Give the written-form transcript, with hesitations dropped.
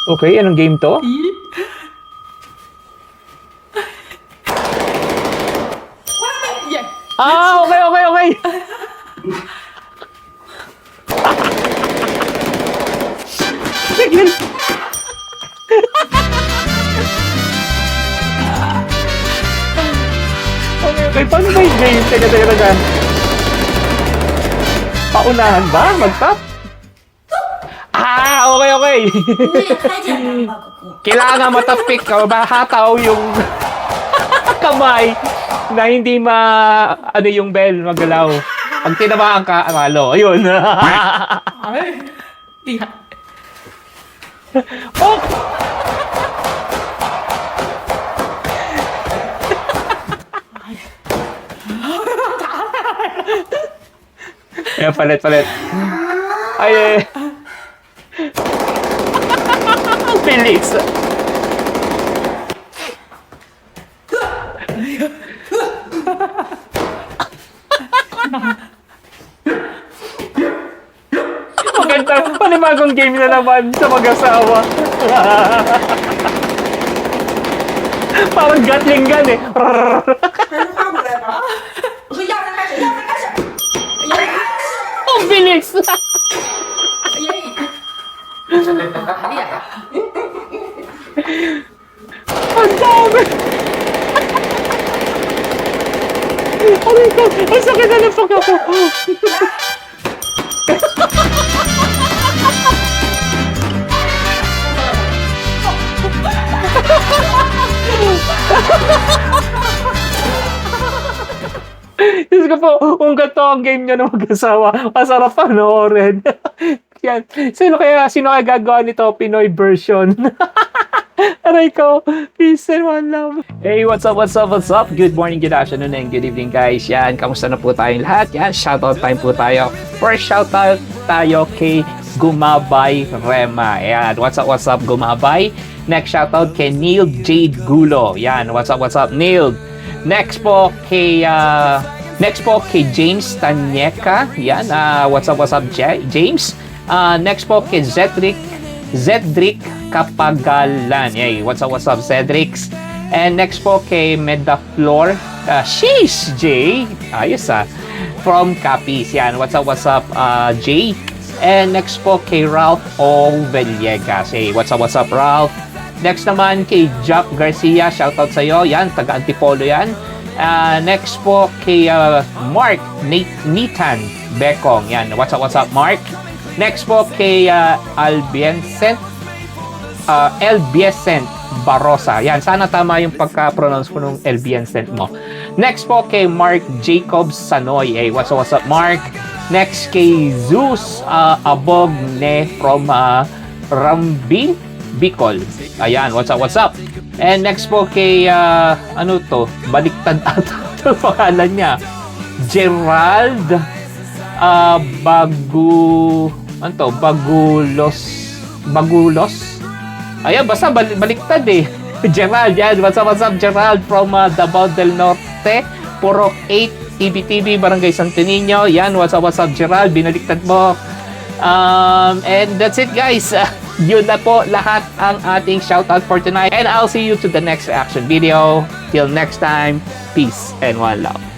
Okay, anong game to? Yeah. Okay. Sige. Okay. Paano ba yung game? Teka. Paunahan ba? Mag-top? Okay. 你也开见了吧，哥哥？ Kailangan matapik ka, mahataw yung kamay na hindi ano yung bell magalaw. Pag tinamaan ka, amalo. Ayun. 哎，厉害！ Oh! Ayan, palit. Ay. Ang bilis. Maganda. Panibagong game na naman sa mag-asawa. Parang Gatling gun eh. 还是换过来吧。我说要分开始。 Ang bilis. 厉害！ Ang dami. Aray ko, ang sakit na ng pagka ko. Diyos ko po, kung ganito ang game nyo na mag-asawa, masarap panoorin. Yan. Sino kaya gagawa nito? Pinoy version. Aray ko, peace and one love. Hey, what's up? Good morning, good afternoon, and good evening, guys. Yan, kamusta na po tayong lahat? Yan, shoutout time po tayo. First shoutout tayo kay Gumabay Rema. Yan, what's up, Gumabay? Next shoutout kay Neil Jade Gulo. Yan, what's up, Neil? Next po kay James Tanyeka. Yan, what's up, James? Next po kay Zedric Kapagalan. Yay, what's up, Cedric? And next po kay Medaflor. Sheesh, Jay. Ayos from Capiz. Yan, what's up, Jay? And next po kay Ralph O. Villegas. Hey, what's up, Ralph? Next naman kay Jack Garcia, shoutout sa iyo. Yan, taga Antipolo yan. Next po kay Mark Nitan Bekong. Yan, what's up, Mark? Next po kay Elbiescent Barosa. Yan, sana tama yung pagka-pronounce mo nung Elbiescent mo. Next po kay Mark Jacobs Sanoy. Hey, what's up, Mark? Next kay Zeus Abogne from Rambil, Bicol. Ayan, what's up? And next po kay, baliktad ata ito pangalan niya. Gerald Bagulos. Ayan, basta baliktad eh. Gerald, yan. What's up, Gerald from Davao del Norte, Purok 8, TBTB, Barangay Santo Niño. Yan, what's up, Gerald? Binaliktad mo. And that's it, guys. Yun na po lahat ang ating shoutout for tonight. And I'll see you to the next reaction video. Till next time, peace and one love.